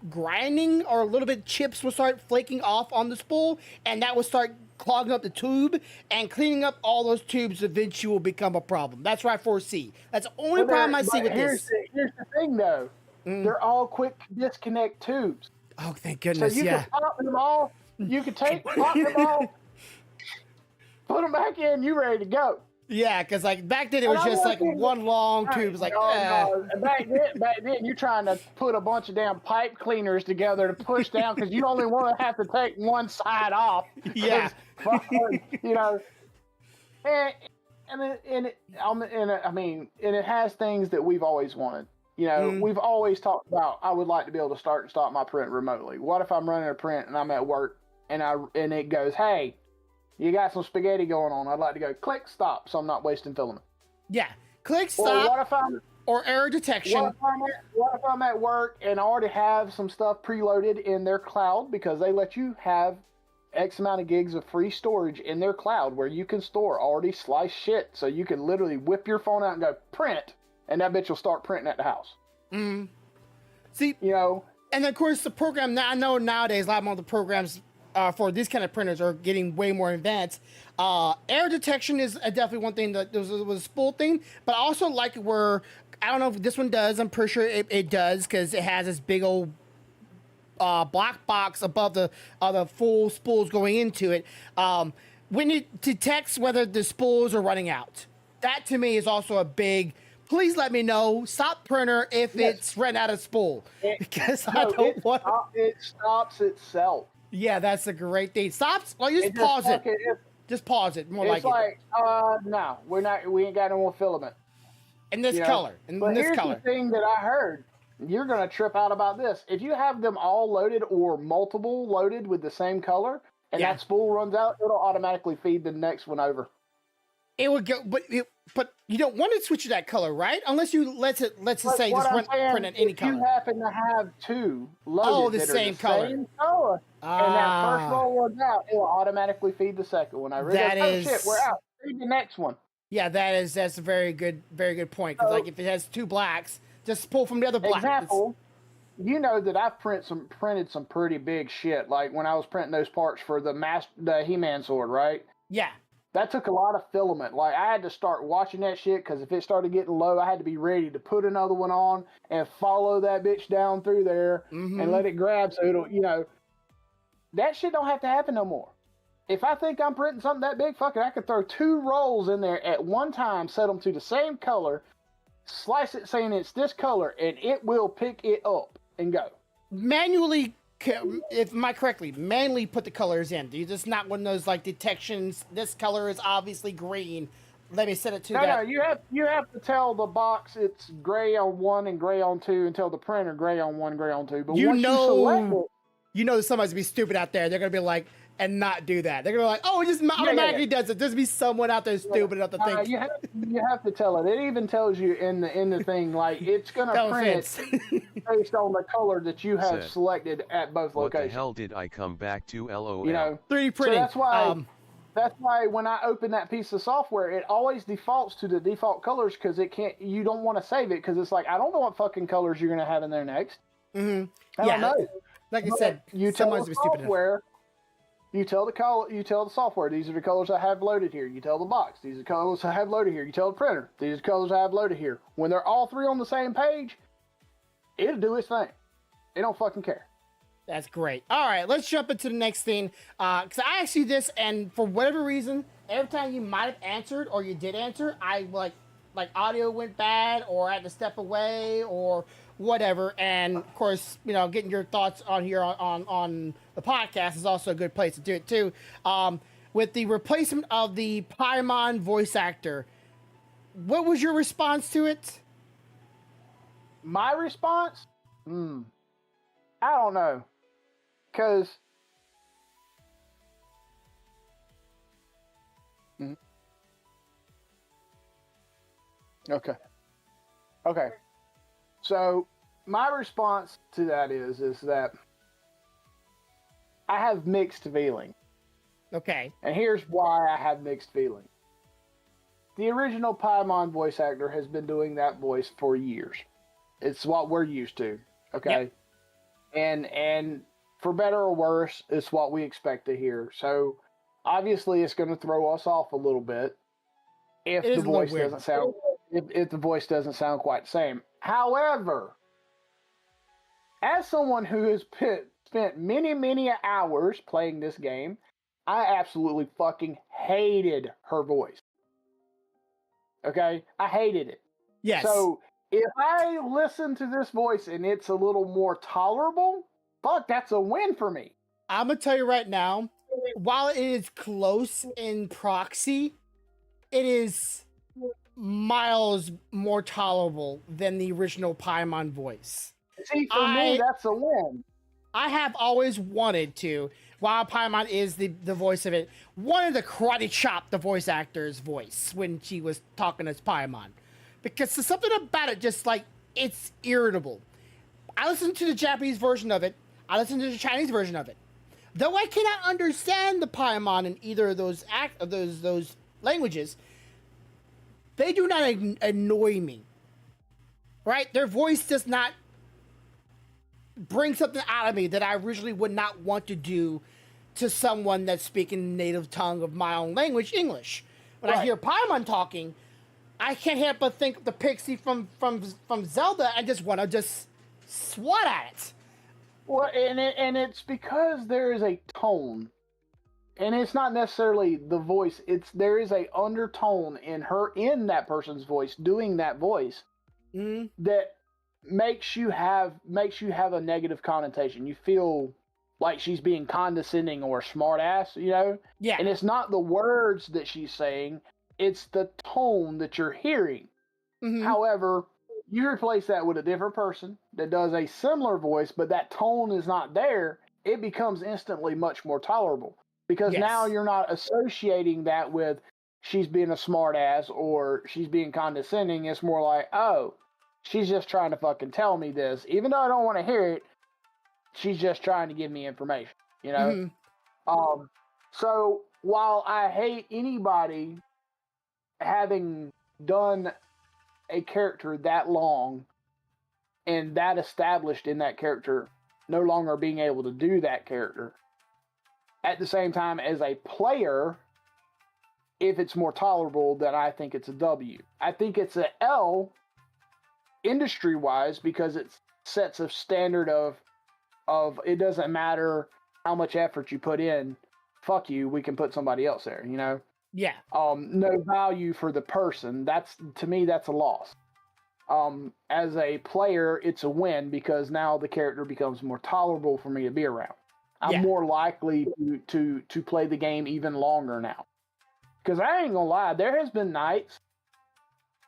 grinding, or a little bit chips will start flaking off on the spool, and that will start clogging up the tube, and cleaning up all those tubes eventually will become a problem. That's what I foresee. That's the only problem I see with this.
Here's the thing, though. They're all quick disconnect tubes.
Oh, thank goodness,
so you can pop them off. You can pop them off, put them back in, you ready to go.
Yeah, because like back then it was just like one long tube. It was like,
no. Back then you're trying to put a bunch of damn pipe cleaners together to push down because you only want to have to take one side off.
Yeah,
you know, and it has things that we've always wanted. You know, we've always talked about, I would like to be able to start and stop my print remotely. What if I'm running a print and I'm at work and it goes, hey, you got some spaghetti going on. I'd like to go click stop so I'm not wasting filament.
Yeah, click stop or error detection.
What if I'm at work and I already have some stuff preloaded in their cloud because they let you have X amount of gigs of free storage in their cloud where you can store already sliced shit so you can literally whip your phone out and go print. And that bitch will start printing at the house.
See,
you know,
and of course the program. Now I know nowadays a lot more of the programs for these kind of printers are getting way more advanced. Air detection is definitely one thing that was a spool thing, but I also like where, I don't know if this one does, I'm pretty sure it does, because it has this big old black box above the full spools going into it. When it detects whether the spools are running out, that to me is also a big, please let me know, stop printer if it's run out of spool, because I don't want
it stops itself.
Yeah, that's a great thing. Stops, well, you just pause it. Just pause it, more like it.
It's like, no, we ain't got no more filament.
In this color,
but
this
here's
color.
the thing that I heard. You're going to trip out about this. If you have them all loaded or multiple loaded with the same color, and that spool runs out, it'll automatically feed the next one over.
It would go, but you don't want to switch to that color, right? Unless you let's just say just print in any color.
If you happen to have two loaded
the same color,
and that first roll runs out, it will automatically feed the second one over. Shit, we're out. Feed the next one.
Yeah, that's a very good point. Because like if it has two blacks, just pull from the other black.
Example. You know that I've printed some pretty big shit. Like when I was printing those parts for the He-Man sword, right?
Yeah.
That took a lot of filament. Like I had to start watching that shit because if it started getting low, I had to be ready to put another one on and follow that bitch down through there and let it grab so it'll, that shit don't have to happen no more. If I think I'm printing something that big, fuck it, I could throw 2 rolls in there at one time, set them to the same color, slice it saying it's this color, and it will pick it up and go.
Manually, if am I correctly, manually put the colors in. Do you just not one of those like detections? This color is obviously green. Let me set it to that.
No, you have to tell the box it's gray on 1 and gray on 2, and tell the printer gray on 1, gray on 2. But once you select it,
somebody's gonna be stupid out there. They're gonna be like, and not do that. They're gonna be like, oh, it just automatically does it. There's be someone out there stupid enough to think.
You have to tell it. It even tells you in the thing, like it's gonna print based on the color that you have selected at both locations.
What the hell did I come back to? LOL.
3D printing.
So that's why when I open that piece of software, it always defaults to the default colors because you don't want to save it because it's like I don't know what fucking colors you're gonna have in there next. I don't know.
Like I said,
you tell the software. You tell the software, these are the colors I have loaded here. You tell the box, these are the colors I have loaded here. You tell the printer, these are the colors I have loaded here. When they're all 3 on the same page, it'll do its thing. It don't fucking care.
That's great. All right, let's jump into the next thing. Because I asked you this, and for whatever reason, every time you might have answered or you did answer, I like audio went bad or I had to step away or whatever. And of course, getting your thoughts on here on the podcast is also a good place to do it too. With the replacement of the Paimon voice actor, what was your response to it?
My response? I don't know. Because Okay. So my response to that is that I have mixed feelings.
Okay.
And here's why I have mixed feelings. The original Paimon voice actor has been doing that voice for years. It's what we're used to. Okay. Yep. And for better or worse, it's what we expect to hear. So obviously it's going to throw us off a little bit if the voice doesn't sound if the voice doesn't sound quite the same. However, as someone who has spent many hours playing this game, I absolutely fucking hated her voice. Okay? I hated it.
Yes.
So if I listen to this voice and it's a little more tolerable, fuck, that's a win for me.
I'm going to tell you right now, while it is close in proxy, it is miles more tolerable than the original Paimon voice.
See, for me, that's a win.
I have always wanted to, while Paimon is the voice of it, wanted to karate chop the voice actor's voice when she was talking as Paimon. Because there's something about it, just like, it's irritable. I listened to the Japanese version of it. I listened to the Chinese version of it. Though I cannot understand the Paimon in either of those those languages, they do not annoy me. Right? Their voice does not bring something out of me that I originally would not want to do to someone that's speaking native tongue of my own language, English. When I hear Paimon talking, I can't help but think of the pixie from Zelda and just want to just swat at it.
Well, and it's because there is a tone, and it's not necessarily the voice. There is a undertone in that person's voice doing that voice that makes you have a negative connotation. You feel like she's being condescending or smart ass, you know?
Yeah.
And it's not the words that she's saying, it's the tone that you're hearing. However, you replace that with a different person that does a similar voice, but that tone is not there, it becomes instantly much more tolerable. Because now you're not associating that with she's being a smart ass or she's being condescending. It's more like, oh, she's just trying to fucking tell me this. Even though I don't want to hear it, she's just trying to give me information, you know? So while I hate anybody having done a character that long and that established in that character, no longer being able to do that character, at the same time as a player, if it's more tolerable, then I think it's a W. I think it's a L industry-wise because it sets a standard of it doesn't matter how much effort you put in, fuck you, we can put somebody else there, you know?
Yeah.
No value for the person. To me, that's a loss. As a player, it's a win because now the character becomes more tolerable for me to be around. I'm more likely to play the game even longer now. Because I ain't gonna lie, there has been nights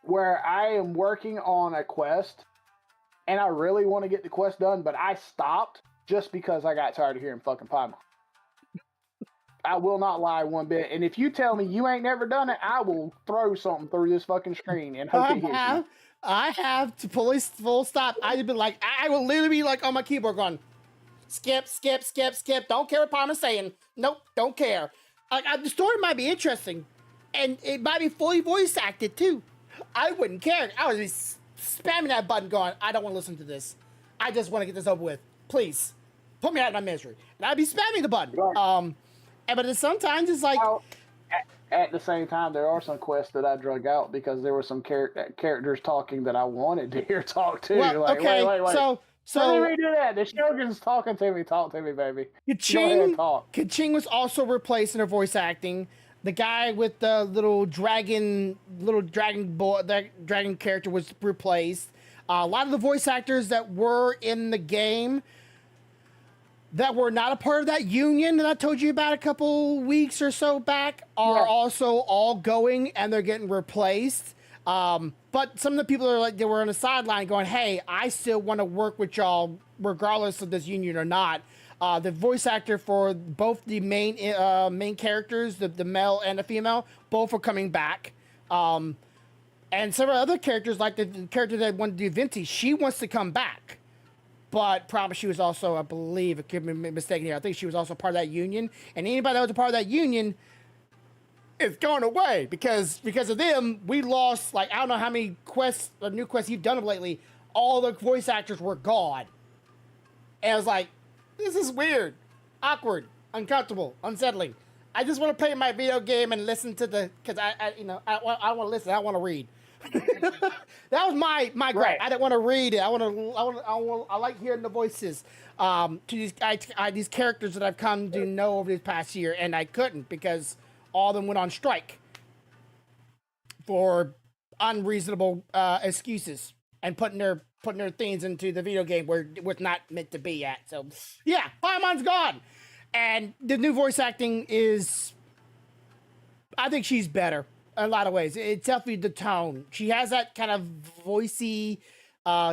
where I am working on a quest and I really want to get the quest done, but I stopped just because I got tired of hearing fucking Paimon. I will not lie one bit. And if you tell me you ain't never done it, I will throw something through this fucking screen and hope it hits you.
I have to full stop. I'd be like, I will literally be like on my keyboard going, skip. Don't care what Paimon saying. Nope, don't care. The story might be interesting, and it might be fully voice acted too. I wouldn't care. I would be spamming that button going, I don't want to listen to this. I just want to get this over with. Please, put me out of my misery. And I'd be spamming the button. Right. But sometimes it's like...
Well, at the same time, there are some quests that I drug out because there were some characters talking that I wanted to hear talk to.
Well,
like,
okay,
wait.
So
let me redo that. The Shogun's talking to me. Talk to me, baby.
Kaching was also replaced in her voice acting. The guy with the little dragon boy, that dragon character was replaced. A lot of the voice actors that were in the game that were not a part of that union that I told you about a couple weeks or so back are also all going and they're getting replaced. But some of the people are like, they were on the sideline going, hey, I still want to work with y'all regardless of this union or not. The voice actor for both the main characters, the male and the female, both are coming back. And several other characters, like the character that wanted to do Venti, she wants to come back. But probably she was also, I believe, I could be mistaken here, I think she was also part of that union. And anybody that was a part of that union is going away because of them. We lost, like, I don't know how many new quests you've done lately. All the voice actors were gone. And I was like, this is weird, awkward, uncomfortable, unsettling. I just want to play my video game and listen to because I want to listen. I want to read. That was my gripe. Right. I didn't want to read it. I like hearing the voices to these characters that I've come to know over this past year, and I couldn't because all of them went on strike for unreasonable excuses and putting their things into the video game where it was not meant to be at. So yeah, Paimon's gone, and the new voice acting is, I think she's better. In a lot of ways, it's definitely the tone. She has that kind of voicey,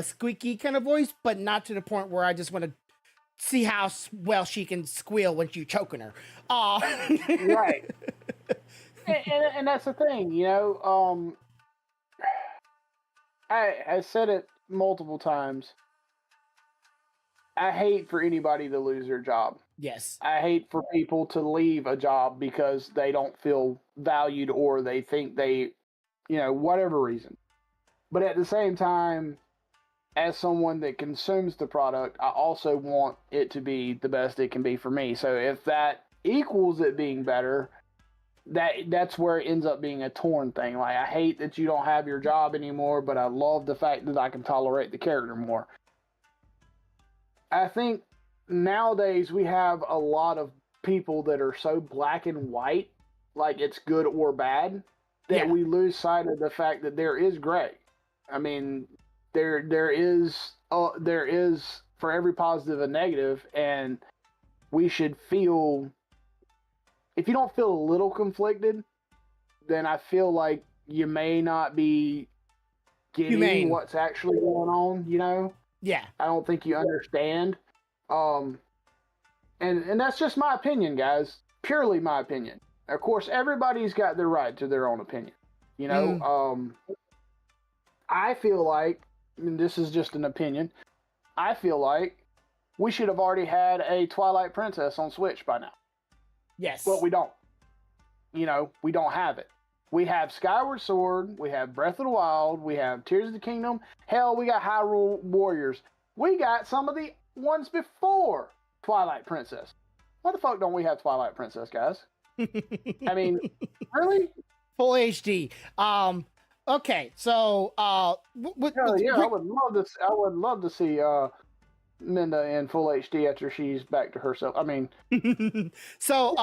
squeaky kind of voice, but not to the point where I just want to see how well she can squeal when you're choking her.
Right. And that's the thing, you know. I said it multiple times. I hate for anybody to lose their job.
Yes.
I hate for people to leave a job because they don't feel valued or they think they, whatever reason. But at the same time, as someone that consumes the product, I also want it to be the best it can be for me. So if that equals it being better, that's where it ends up being a torn thing. Like, I hate that you don't have your job anymore, but I love the fact that I can tolerate the character more. I think nowadays we have a lot of people that are so black and white, like it's good or bad, that we lose sight of the fact that there is gray. I mean, there is for every positive a negative, and we should feel. If you don't feel a little conflicted, then I feel like you may not be getting what's actually going on, you know?
Yeah.
I don't think you understand. And that's just my opinion, guys. Purely my opinion. Of course, everybody's got their right to their own opinion. You know? I feel like, and this is just an opinion, I feel like we should have already had a Twilight Princess on Switch by now.
Yes.
But we don't. You know, we don't have it. We have Skyward Sword, we have Breath of the Wild, we have Tears of the Kingdom. Hell, we got Hyrule Warriors. We got some of the ones before Twilight Princess. Why the fuck don't we have Twilight Princess, guys? I mean, really?
Full HD. Okay, so
Hell yeah, I would love to see Minda in full HD after she's back to herself. I mean,
so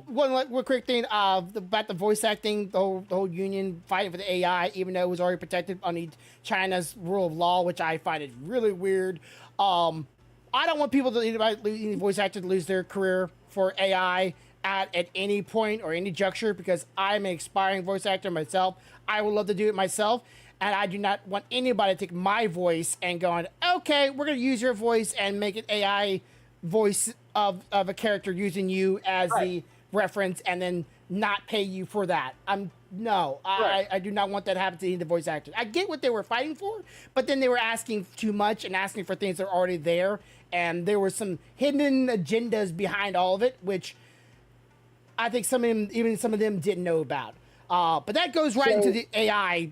one quick thing about the voice acting, the whole union fighting for the AI, even though it was already protected under China's rule of law, which I find is really weird. I don't want people any voice actors to lose their career for AI at any point or any juncture, because I'm an aspiring voice actor myself. I would love to do it myself. And I do not want anybody to take my voice and going, okay, we're going to use your voice and make an AI voice of a character using you as the reference and then not pay you for that. I do not want that to happen to any of the voice actors. I get what they were fighting for, but then they were asking too much and asking for things that are already there. And there were some hidden agendas behind all of it, which I think some of them didn't know about. But that goes right into the AI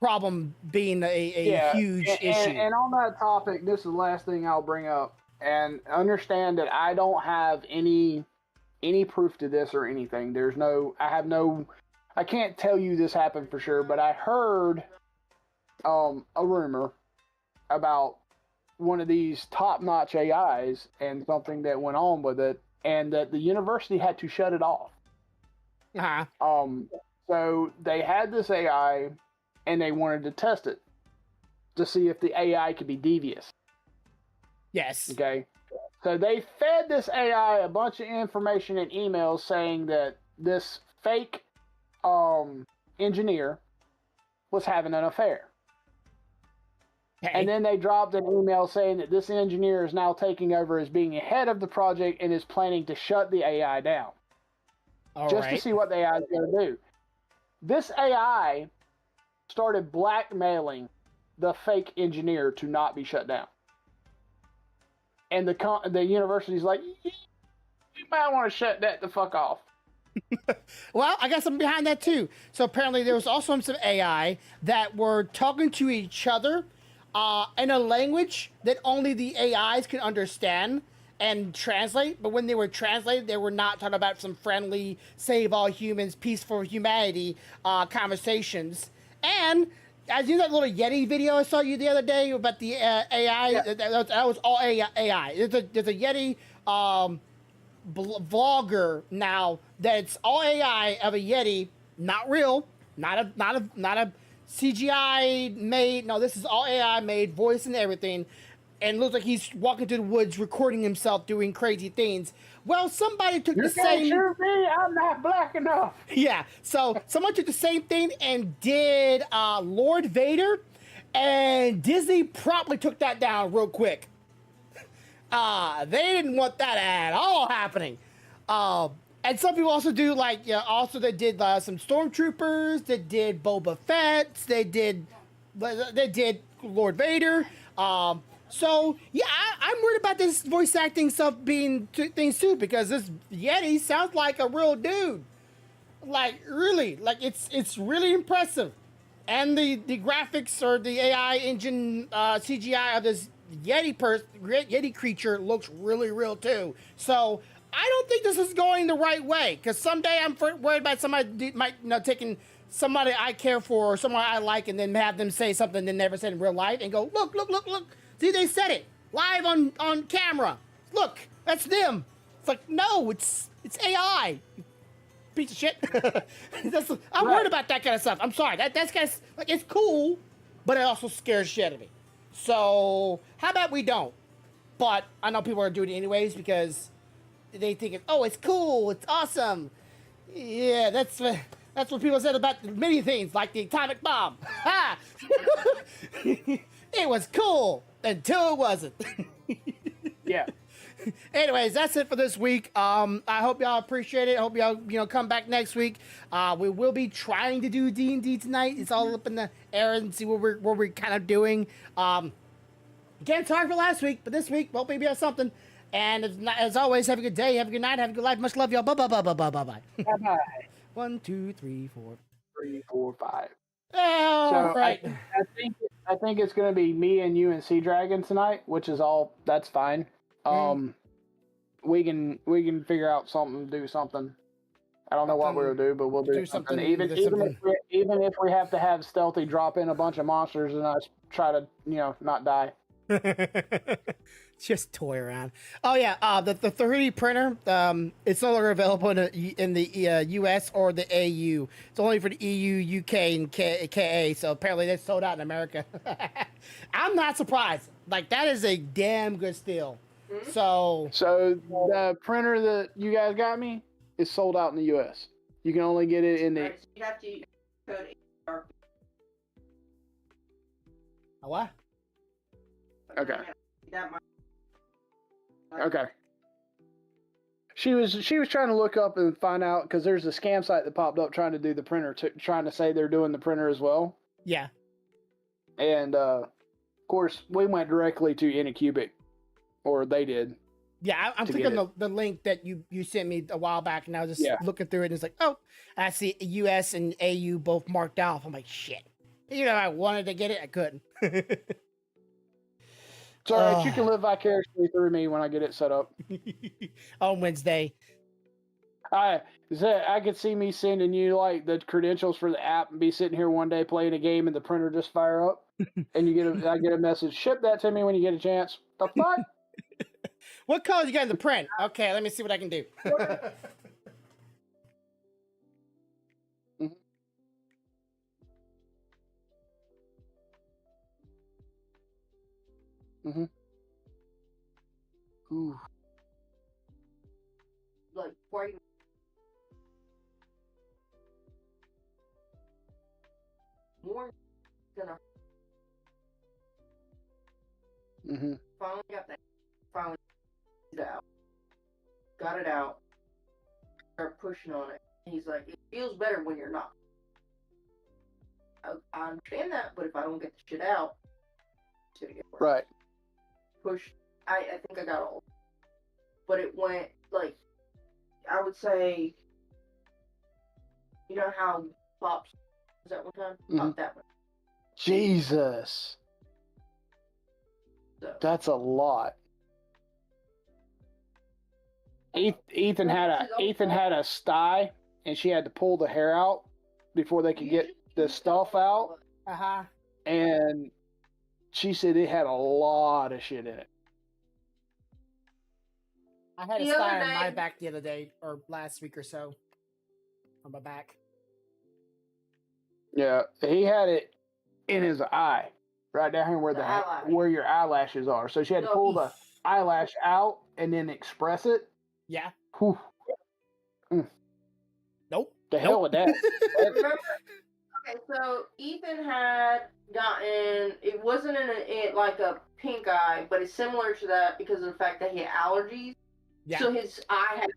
problem being a huge issue.
And on that topic, this is the last thing I'll bring up. And understand that I don't have any proof to this or anything. I can't tell you this happened for sure, but I heard a rumor about one of these top-notch AIs and something that went on with it, and that the university had to shut it off. So they had this AI, and they wanted to test it to see if the AI could be devious.
Yes.
Okay. So they fed this AI a bunch of information and emails saying that this fake engineer was having an affair.
Okay.
And then they dropped an email saying that this engineer is now taking over as being head of the project and is planning to shut the AI down. To see what the AI is going to do. This AI started blackmailing the fake engineer to not be shut down. And the university's like, you might want to shut that the fuck off.
Well, I got something behind that too. So apparently there was also some AI that were talking to each other in a language that only the AIs could understand and translate. But when they were translated, they were not talking about some friendly, save all humans, peaceful humanity conversations. And as you know that little Yeti video I saw you the other day about the AI, that was all AI. There's a Yeti vlogger now that's all AI of a Yeti, not real, not a CGI made. No, this is all AI made, voice and everything. And it looks like he's walking through the woods, recording himself doing crazy things. Well, somebody took the same.
You can't shoot me. I'm not black enough.
Yeah. So someone took the same thing and did Lord Vader, and Disney promptly took that down real quick. They didn't want that at all happening. And some people also do they did some stormtroopers. They did Boba Fett. They did Lord Vader. So, yeah, I'm worried about this voice acting stuff being things too, because this Yeti sounds like a real dude. Like, really. Like, it's really impressive. And the graphics or the AI engine CGI of this Yeti creature looks really real too. So I don't think this is going the right way. Because someday I'm worried about somebody taking somebody I care for or someone I like, and then have them say something they never said in real life, and go, look. See, they said it live on camera. Look, that's them. It's like, no, it's AI. Piece of shit. I'm worried about that kind of stuff. I'm sorry. That's kind of like, it's cool, but it also scares shit out of me. So how about we don't? But I know people are doing it anyways because they think it's cool, it's awesome. Yeah, that's what people said about many things, like the atomic bomb. Ha! It was cool until it wasn't.
Yeah.
Anyways, that's it for this week. I hope y'all appreciate it. I hope y'all come back next week. We will be trying to do D&D tonight. It's all up in the air and see what we're kind of doing. Again, sorry for last week, but this week, well, maybe have something. And as always, have a good day, have a good night, have a good life. Much love, y'all. Bye.
Bye.
1, 2, 3, 4.
3, 4, 5.
All right.
I think it's gonna be me and you and Sea Dragon tonight, which is all. That's fine. We can figure out something, do something. I don't know what we'll do, but we'll do something. Even if we have to have Stealthy drop in a bunch of monsters and us try to not die.
Just toy around. Oh yeah, the 3D printer. It's no longer available in the US or the AU. It's only for the EU, UK, and KA. So apparently they sold out in America. I'm not surprised. Like, that is a damn good steal. So
the printer that you guys got me is sold out in the US. You can only get it in the.
Right, so you have to use code ARP.
what?
Okay.
That might.
Okay. She was trying to look up and find out because there's a scam site that popped up trying to do the printer, trying to say they're doing the printer as well.
Yeah.
And of course, we went directly to Anycubic, or they did.
Yeah, I'm clicking the link that you sent me a while back, and I was just looking through it, and it's like, oh, I see US and AU both marked off. I'm like, shit. I wanted to get it, I couldn't.
It's all right. You can live vicariously through me when I get it set up.
On Wednesday.
I could see me sending you like the credentials for the app and be sitting here one day playing a game and the printer just fire up, and I get a message. Ship that to me when you get a chance. The fuck?
What color you got in the print? Okay, let me see what I can do.
Mm-hmm. Ooh.
Like, before you. More gonna.
Mm-hmm.
Finally got that. Finally got it out. Got it out. Start pushing on it. And he's like, it feels better when you're not. I understand that, but if I don't get the shit out, it's gonna get worse.
Right.
Push. I think I got all. But it went, like, I would say, you know how Pops was that one time? Not that one.
Jesus.
So.
That's a lot. Ethan had a sty, and she had to pull the hair out before they could get the stuff out.
Uh-huh.
And she said it had a lot of shit in it.
I had a sty on my back the other day, or last week or so. On my back.
Yeah, he had it in his eye, right down here where your eyelashes are. So she had to pull the eyelash out and then express it.
Yeah.
Whew.
Nope.
The hell with that.
Okay, so Ethan had gotten, it wasn't in like a pink eye, but it's similar to that because of the fact that he had allergies.
Yeah.
So his eye had